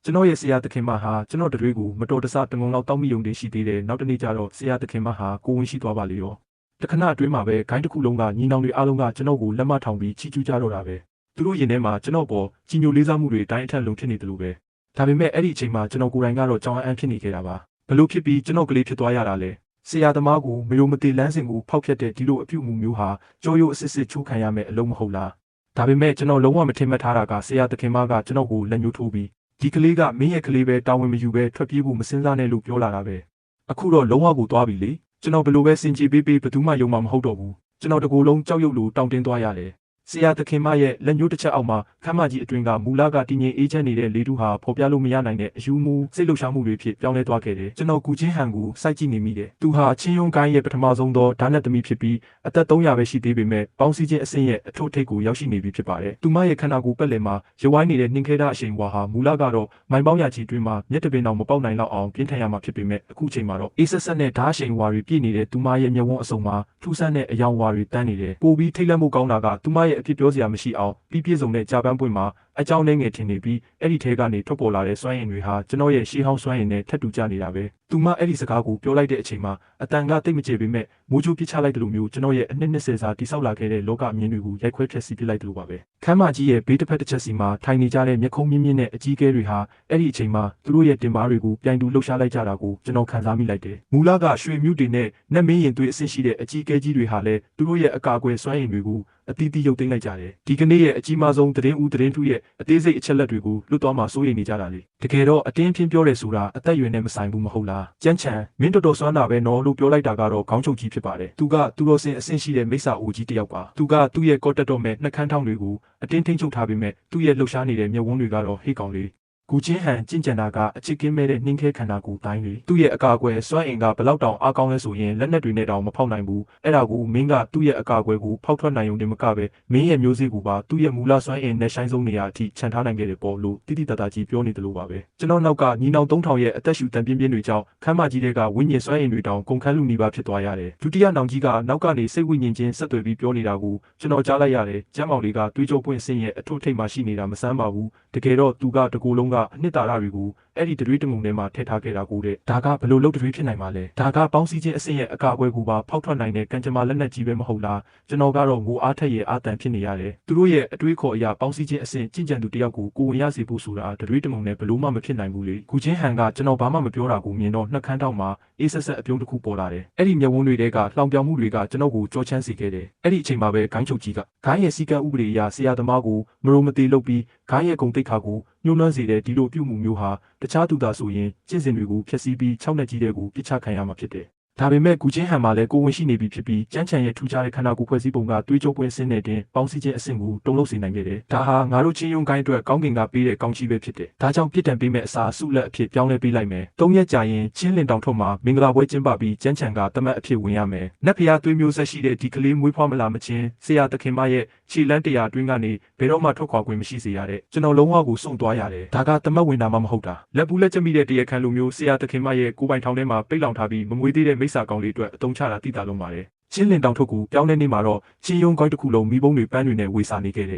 ကျွန်တော်ရဲ့ဆရာသခင်မဟာကျွန်တော်တွေကိုမတော်တဆတငုံလောက်တောက်မိယုံတင်ရှိသေးတယ်နောက်တနေ့ကျတော့ဆရာသခင်မဟာကိုဝင်ရှိသွားပါလေရောတခဏအတွင်းမှာပဲဂိုင်းတစ်ခုလုံးကညီနောင်တွေအားလုံးကကျွန်တော်ကိုလက်မထောင်ပြီးချီးကျူးကြတော့တာပဲသူတို့ရင်ထဲမှာကျွန်တော်ပေါ်ကြီးညိုလေးစားမှုတွေတိုင်းအထက်လုံးဖြစ်နေတယ်လို့ပဲဒါပေမဲ့အဲ့ဒီအချိန်မှာကျွန်တော်ကိုယ်တိုင်ကတော့ကြောင်အံ့ဖြစ်နေခဲ့တာပါဘလို့ဖြစ်ပြီးကျွန်တော်ကလေးဖြစ်သွားရတာလဲဆရာသမားကိုမယုံမသိလမ်းစဉ်ကိုဖောက်ဖျက်တဲ့ဒီလိုအပြုအမူမျိုးဟာကြောရိုးအစစ်စစ်ချိုးခံရမယ်အလုံးမဟုတ်လားဒါပေမဲ့ကျွန်တော်လုံးဝမထင်မှတ်ထားတာကဆရာသခင်မကကျွန်တော်ကိုလက်ညှိုးထိုးပြီးဒီကလေးကမင်းရဲ့ကလေးပဲတာဝန်မယူပဲထွက်ပြေးဖို့မစင်စားနဲ့လို့ပြောလာတာပဲအခုတော့လုံးဝကိုသွားပြီလေကျွန်တော်ဘလို့ပဲစင်ကြေးပေးဘယ်သူမှယုံမှာမဟုတ်တော့ဘူးကျွန်တော်တကူလုံးကြောက်ရွံ့လို့တောင်းတင်းသွားရတယ်ဆရာသခင်မရဲ့လက်ညှိုးတစ်ချက်အောက်မှာခမ်းမကြီးအတွင်ကမူလကတည်ငြိမ်အေးချမ်းနေတဲ့လေတူဟာဖော်ပြလို့မရနိုင်တဲ့အယူမှုစိတ်လှုပ်ရှားမှုတွေဖြစ်ပြောင်းလဲသွားခဲ့တယ်ကျွန်တော်ကူချင်းဟန်ကိုစိုက်ကြည့်နေမိတယ်သူဟာချင်းယုံကိုင်းရဲ့ပထမဆုံးသောဓာတ်နဲ့သမီးဖြစ်ပြီးအသက်300ပဲရှိသေးပေမဲ့ပေါင်းစည်းခြင်းအဆင့်ရဲ့အထွတ်ထိပ်ကိုရောက်ရှိနေပြီဖြစ်ပါတယ်သူမရဲ့ခန္ဓာကိုယ်ပက်လည်မှာရွဝိုင်းနေတဲ့နှင်းခဲတဲ့အရှိန်ဝါဟာမူလကတော့မိုင်ပေါင်းရာချီတွင်မှာမျက်တပင်အောင်မပေါက်နိုင်တော့အောင်ပြင်းထန်ရမှာဖြစ်ပေမဲ့အခုချိန်မှာတော့အေးဆက်ဆက်နဲ့ဓာတ်အရှိန်ဝါတွေပြည့်နေတဲ့သူမရဲ့မျက်ဝန်းအစုံမှာထူးဆန်းတဲ့အယောင်ဝါတွေတန်းနေတယ်ပိုပြီးထိတ်လန့်မှုကောင်းတာကသူမရဲ့အဖြစ်ပြောစရာမရှိအောင်ပြီးပြည့်စုံတဲ့ကြာပန်းပွင့်မှာအကြောင်းနဲ့ငယ်ထင်နေပြီးအဲ့ဒီထဲကနေထွက်ပေါ်လာတဲ့စွမ်းရည်တွေဟာကျွန်တော်ရဲ့ရှေးဟောင်းစွမ်းရည်နဲ့ထပ်တူကြနေတာပဲသူမအဲ့ဒီစကားကိုပြောလိုက်တဲ့အချိန်မှာအတန်ကတိတ်မကျေပေမဲ့မိုးချိုးပစ်ချလိုက်တယ်လို့မျိုးကျွန်တော်ရဲ့အနှစ်20စာတိဆောက်လာခဲ့တဲ့လောကအမြင်တွေကိုရိုက်ခွဲဖျက်ဆီးပစ်လိုက်တယ်လို့ပါပဲခမ်းမကြီးရဲ့ဘေးတစ်ဖက်တစ်ချက်စီမှာထိုင်နေကြတဲ့မျက်ခုံးမြင့်မြင့်နဲ့အကြီးကဲတွေဟာအဲ့ဒီအချိန်မှာသူတို့ရဲ့တင်ပါတွေကိုပြိုင်တူလှုပ်ရှားလိုက်ကြတာကိုကျွန်တော်ခံစားမိလိုက်တယ်မူလကရွှေမြူတွေနဲ့နတ်မင်းရင်သွေးအဆင့်ရှိတဲ့အကြီးကဲကြီးတွေဟာလည်းသူတို့ရဲ့အကာအကွယ်စွမ်းရည်တွေကိုအတီးတီးရုပ်သိမ်းလိုက်ကြတယ်ဒီကနေ့ရဲ့အကြီးမားဆုံးသတင်းဦးသတင်းထူးရဲ့အသေးစိတ်အချက်လက်တွေကိုလွတ်သွားမှစိုးရိမ်နေကြတာလေတကယ်တော့အတင်းဖြင်းပြောတယ်ဆိုတာအသက်အရွယ်နဲ့မဆိုင်ဘူးမဟုတ်လားကြမ်းချံမင်းတော်တော်စွမ်းတာပဲနော်လို့ပြောလိုက်တာကတော့ခေါင်းချုပ်ကြီးဖြစ်ပါတယ်သူကသူတော်စင်အဆင့်ရှိတဲ့မိစ္ဆာအိုကြီးတစ်ယောက်ပါသူကသူ့ရဲ့ကော့တက်တော်မဲ့နှက်ခမ်းထောင်းတွေကိုအတင်းထိန်းချုပ်ထားပေမဲ့သူ့ရဲ့လှုပ်ရှားနေတဲ့မျက်ဝန်းတွေကတော့ဟေးကောင်လေးကူချင်းဟန်ကြင်ကြံတာကအချစ်ကင်းမဲ့တဲ့နှင်းခဲခန္ဓာကိုယ်တိုင်းလေသူ့ရဲ့အကာအကွယ်စွမ်းအင်ကဘလောက်တောင်အားကောင်းလဲဆိုရင်လက်နက်တွေနဲ့တောင်မဖောက်နိုင်ဘူးအဲ့ဒါကိုမင်းကသူ့ရဲ့အကာအကွယ်ကိုဖောက်ထွက်နိုင်ုံတင်မကပဲမင်းရဲ့မျိုးစေ့ကိုပါသူ့ရဲ့မူလစွမ်းအင်နဲ့ဆိုင်ဆုံးနေရာအထိခြံထားနိုင်ခဲ့တယ်ပေါ့လို့တိတိတတ်တာကြီးပြောနေတယ်လို့ပါပဲကျွန်တော်နောက်ကညီနောင်3000ရဲ့အသက်ရှူတန်ပြင်းပြင်းတွေကြောင့်ခမ်းမကြီးတွေကဝိညာဉ်စွမ်းအင်တွေတောင်ကုန်ခန်းလူနေပါဖြစ်သွားရတယ်ဒုတိယနောင်ကြီးကနောက်ကနေစိတ်ဝိညာဉ်ချင်းဆက်သွယ်ပြီးပြောနေတာကိုကျွန်တော်ကြားလိုက်ရတယ်ကျမ်းမောင်လေးကတွေးကြောပွင့်စင်ရဲ့အထွတ်ထိပ်မှာရှိနေတာမဆန်းပါဘူးတကယ်တော့သူကတကူလုံးကအနှစ်သာရတွေကိုအဲ့ဒီတရွေးတငုံထဲမှာထည့်ထားခဲ့တာကိုတဲ့ဒါကဘလို့လုံးတရွေးဖြစ်နိုင်မှာလဲဒါကပေါင်းစည်းခြင်းအဆင့်ရဲ့အကာအကွယ်ကိုပါဖောက်ထွက်နိုင်တဲ့ကံကြမ္မာလက်နက်ကြီးပဲမဟုတ်လားကျွန်တော်ကတော့ငိုအားထက်ရဲ့အာတန်ဖြစ်နေရတယ်သူတို့ရဲ့အတွေးခေါ်အရာပေါင်းစည်းခြင်းအဆင့်ကြင်ကြံသူတယောက်ကိုကိုဝင်ရစေဖို့ဆိုတာတရွေးတငုံနဲ့ဘလို့မှမဖြစ်နိုင်ဘူးလေခုချင်းဟန်ကကျွန်တော်ဘာမှမပြောတာကိုမြင်တော့နှက်ခမ်းတောက်မှာအေးဆက်ဆက်အပြုံးတစ်ခုပေါ်လာတယ်အဲ့ဒီမျက်ဝန်းတွေကလှောင်ပြောင်မှုတွေကကျွန်တော်ကိုကြောချမ်းစေခဲ့တယ်အဲ့ဒီအချိန်မှာပဲဂိုင်းချုပ်ကြီးကဂိုင်းရဲ့စီကံဥပဒေအရဆရာသမားကိုမရုံမသေးလုပ်ပြီးဂိုင်းရဲ့ဂုံတိတ်ခါကိုညှိုးနှွမ်းစေတဲ့ဒီလိုပြုမှုမျိုးဟာတခြားသူသာဆိုရင်ကျင့်စဉ်တွေကိုဖျက်ဆီးပြီး6နှစ်ကြီးတဲ့ကိုပြစ်ချခံရမှာဖြစ်တယ်ဒါပေမဲ့ကူချင်းဟန်မှာလည်းကိုဝင်ရှိနေပြီဖြစ်ပြီးကြမ်းချံရဲ့ထူးခြားတဲ့ခန္ဓာကိုယ်ဖွဲ့စည်းပုံကတွေးကြုံပွင့်စင်းတဲ့တင်ပေါင်းစည်းခြင်းအဆင့်ကိုတုံ့လုပ်စေနိုင်ခဲ့တယ်ဒါဟာငါတို့ချင်းယုံကိုင်းအတွက်ကောင်းကင်ကပေးတဲ့ကောင်းချီးပဲဖြစ်တယ်ဒါကြောင့်ပြစ်ဒဏ်ပေးမဲ့အစားအဆုလက်အဖြစ်ပြောင်းလဲပေးလိုက်မယ်3ရက်ကြာရင်ချင်းလင်တောင်ထုတ်မှာမင်္ဂလာပွဲကျင်းပပြီးကြမ်းချံကတမတ်အဖြစ်ဝင်ရမယ်နတ်ဖျားသွေးမျိုးဆက်ရှိတဲ့ဒီကလေးမွေးဖွားမလာမချင်းဆရာသခင်မရဲ့ခြေလန်းတရားအတွင်းကနေဘယ်တော့မှထွက်ခွာခွင့်မရှိစေရတဲ့ကျွန်တော်လုံးဝကိုစွန့်သွားရတယ်ဒါကတမတ်ဝင်တာမှမဟုတ်တာလက်ဘူးလက်ချက်မိတဲ့တရားခံလူမျိုးဆရာသခင်မရဲ့ကိုယ်ပိုင်ထောင်ထဲမှာပိတ်လောင်ထားပြီးမမွေးသေးတဲ့မိစ္ဆာကောင်လေးအတွက်အသုံးချတာတိတာလုံးပါတယ်ချင်းလင်တောင်ထုတ်ကိုပြောင်းလဲနေမှာတော့ချင်းယုံကိုင်းတစ်ခုလုံးမိဘုံတွေပန်းတွေနဲ့ဝေစာနေခဲ့တယ်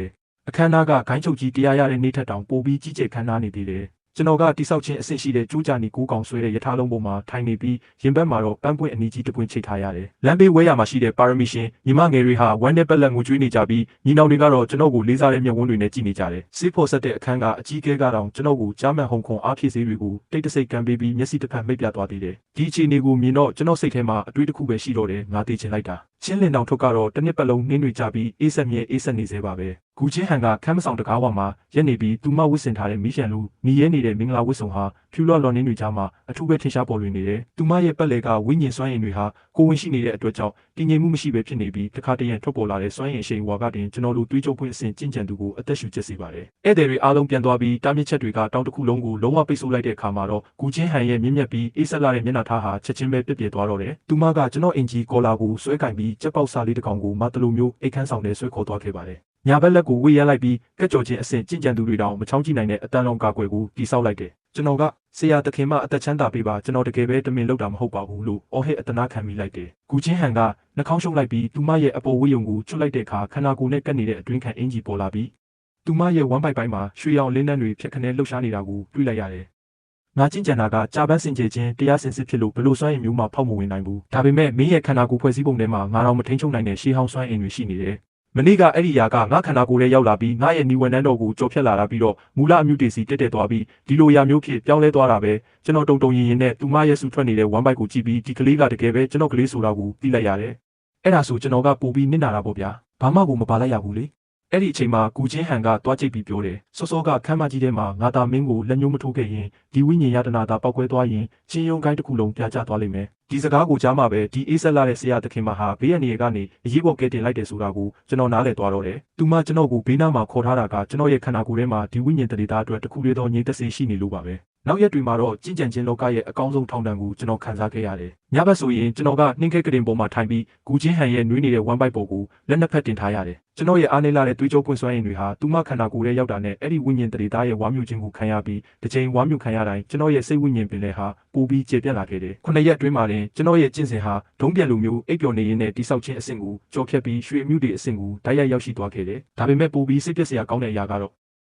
အခမ်းအနားကဂိုင်းချုပ်ကြီးတရားရတဲ့နေ့ထက်တောင်ပိုပြီးကြီးကျယ်ခမ်းနားနေသေးတယ်ကျွန်တော်ကတိဆောက်ခြင်းအဆင့်ရှိတဲ့ကျိုးကြနီကိုကောင်ဆွဲတဲ့ရထားလုံးပေါ်မှာထိုင်နေပြီးရင်ဘတ်မှာတော့ပန်းပွင့်အနီးကြီးတစ်ပွင့်ချိတ်ထားရတယ်။လမ်းဘေးဝဲရမှာရှိတဲ့ပါရမီရှင်ညီမငယ်တွေဟာဝမ်းနဲ့ပက်လက်ငိုကြွေးနေကြပြီးညီနောင်တွေကတော့ကျွန်တော်ကိုလေးစားတဲ့မျက်ဝန်းတွေနဲ့ကြည့်နေကြတယ်။စေးဖော်ဆက်တဲ့အခန်းကအကြီးကဲကတော့ကျွန်တော်ကိုကြားမှန်ဟုန်ခုံအားဖြည့်စေးတွေကိုတိတ်တဆိတ်ကမ်းပေးပြီးမျက်စိတစ်ဖက်မိတ်ပြသွားသေးတယ်။ဒီအခြေအနေကိုမြင်တော့ကျွန်တော်စိတ်ထဲမှာအတွေးတစ်ခုပဲရှိတော့တယ်ငါသိချင်လိုက်တာ။ချင်းလင်တောင်ထုတ်ကတော့တစ်နှစ်ပတ်လုံးနှင်းတွေကြပြီးအေးဆက်မြဲအေးဆက်နေသေးပါပဲ။ကူချင်းဟန်ကခမ်းမဆောင်တကားဝမှာရက်နေပြီးသူမဝစ်စင်ထားတဲ့မီးရှန်လူညီရဲနေတဲ့မင်္ဂလာဝစ်စုံဟာဖြူလွှတ်လွန်နှင်းတွေကြားမှာအထူးပဲထင်ရှားပေါ်လွင်နေတယ်။သူမရဲ့ပတ်လည်ကဝိညာဉ်စွမ်းရည်တွေဟာကိုဝင်ရှိနေတဲ့အတွက်ကြောင့်တည်ငြိမ်မှုမရှိပဲဖြစ်နေပြီးတစ်ခါတည်းရန်ထွက်ပေါ်လာတဲ့စွမ်းရည်အရှိန်ဝါကတင်ကျွန်တော်တို့တွေးကြုံပွင့်အဆင့်ကျင့်ကြံသူကိုအသက်ရှူကျစေပါတယ်။ဧည့်သည်တွေအားလုံးပြန်သွားပြီးတားမြစ်ချက်တွေကတောင်တစ်ခုလုံးကိုလုံးဝပိတ်ဆို့လိုက်တဲ့အခါမှာတော့ကူချင်းဟန်ရဲ့မြင့်မြတ်ပြီးအေးဆက်လာတဲ့မျက်နှာထားဟာချက်ချင်းပဲပြည့်ပြည့်သွားတော့တယ်။သူမကကျွန်တော်အင်ဂျီကော်လာကိုဆွဲကင်ပြီးကြက်ပေါက်စားလေးတစ်ကောင်ကိုမတလူမျိုးအိတ်ခမ်းဆောင်နဲ့ဆွဲခေါ်သွားခဲ့ပါတယ်။ညာဘက်လက်ကိုဝေးရလိုက်ပြီးကက်ကြော်ချင်းအဆင့်ကျင့်ကြံသူတွေတောင်မချောင်းကြည့်နိုင်တဲ့အတန်လုံးကာကွယ်ကိုတိဆောက်လိုက်တယ်။ကျွန်တော်ကဆရာသခင်မအသက်ချမ်းသာပေးပါကျွန်တော်တကယ်ပဲတမင်လုပ်တာမဟုတ်ပါဘူးလို့အော်ဟစ်အတနာခံမိလိုက်တယ်။ကူချင်းဟန်ကနှာခေါင်းရှုပ်လိုက်ပြီးသူမရဲ့အပေါ်ဝေးယုံကိုချွတ်လိုက်တဲ့အခါခန္ဓာကိုယ်နဲ့ကပ်နေတဲ့အတွင်းခံအင်ဂျီပေါ်လာပြီး သူမရဲ့ဝမ်းပိုက်ပိုင်းမှာရွှေရောင်လင်းနှန်းတွေဖြက်ခနဲလှုပ်ရှားနေတာကိုတွေ့လိုက်ရတယ်။ငါကျင့်ကြံတာကကြာပန်းစင်ကြယ်ခြင်းတရားစင်စစ်ဖြစ်လို့ဘလို့စွမ်းအင်မျိုးမှဖောက်မဝင်နိုင်ဘူး။ဒါပေမဲ့မင်းရဲ့ခန္ဓာကိုယ်ဖွဲ့စည်းပုံထဲမှာငါတော့မထိန်ချုပ်နိုင်တဲ့ရှေးဟောင်းစွမ်းအင်တွေရှိနေတယ်။မနေ့ကအဲ့ဒီຢာကငါခန္ဓာကိုယ်ထဲရောက်လာပြီးငါရဲ့ညီဝန်နှန်းတော်ကိုကြော်ဖြတ်လာတာပြီးတော့မူလအမြုတေစီတက်တက်သွားပြီးဒီလိုຢာမျိုးဖြစ်ပြောင်းလဲသွားတာပဲကျွန်တော်တုံတုံရင်ရင်နဲ့သူမရဲ့ဆူထွက်နေတဲ့ဝမ်းပိုက်ကိုကြည့်ပြီးဒီကလေးကတကယ်ပဲကျွန်တော်ကလေးဆိုတာကိုသိလိုက်ရတယ်။အဲ့ဒါဆိုကျွန်တော်ကပို့ပြီးနစ်နာတာပေါ့ဗျာ။ဘာမှကိုမပါလိုက်ရဘူးလေ။အဲ့ဒီအချိန်မှာကူချင်းဟန်ကတွားချိတ်ပြီးပြောတယ်စောစောကခမ်းမကြီးထဲမှာငါသာမင်းကိုလက်ညှိုးမထိုးခဲ့ရင်ဒီဝိညာဉ်ယတနာတာပောက်ကွဲသွားရင်ချင်းယုံကိုင်းတစ်ခုလုံးပြာကျသွားလိမ့်မယ်ဒီစကားကိုကြားမှာပဲဒီအေးဆက်လာတဲ့ဆရာသခင်မဟာဘေးရန်နေကနေအရေးပေါ်ကဲတင်လိုက်တယ်ဆိုတာကိုကျွန်တော်နားလည်သွားတော့တယ်သူမကျွန်တော်ကိုဘေးနားမှာခေါ်ထားတာကကျွန်တော်ရဲ့ခန္ဓာကိုယ်ထဲမှာဒီဝိညာဉ်တရေသားအတွက်တစ်ခုလေးသောငြိမ်သက်စေရှိနေလို့ပါပဲနောက်ရက်တွေမှာတော့ကြင်ကြံခြင်းလောကရဲ့အကောင်းဆုံးထောင်ဒဏ်ကိုကျွန်တော်ခံစားခဲ့ရတယ်။ညဘက်ဆိုရင်ကျွန်တော်ကနှင်းခဲကတင်ပေါ်မှာထိုင်ပြီးဂူချင်းဟန်ရဲ့နွေးနေတဲ့ဝမ်းပိုက်ပေါ်ကိုလက်နှစ်ဖက်တင်ထားရတယ်။ကျွန်တော်ရဲ့အားနည်းလာတဲ့သွေးကြောပွင့်စွမ်းရည်တွေဟာသူမခန္ဓာကိုယ်ထဲရောက်တာနဲ့အဲ့ဒီဝိညာဉ်တရေသားရဲ့ဝါမျိုးခြင်းကိုခံရပြီးတစ်ချိန်ဝါမျိုးခံရတိုင်းကျွန်တော်ရဲ့စိတ်ဝိညာဉ်ပင်လည်းဟာပိုပြီးကျေပြတ်လာခဲ့တယ်။9ရက်အတွင်းမှာတင်ကျွန်တော်ရဲ့ကျင့်စဉ်ဟာဒုံးပြန်လိုမျိုးအိပ်ပျော်နေရင်းနဲ့တိဆောက်ခြင်းအဆင့်ကိုကြော်ဖြတ်ပြီးရွှေအမြူတွေအဆင့်ကိုတိုက်ရိုက်ရောက်ရှိသွားခဲ့တယ်။ဒါပေမဲ့ပိုပြီးစိတ်ပျက်စရာကောင်းတဲ့အရာကတော့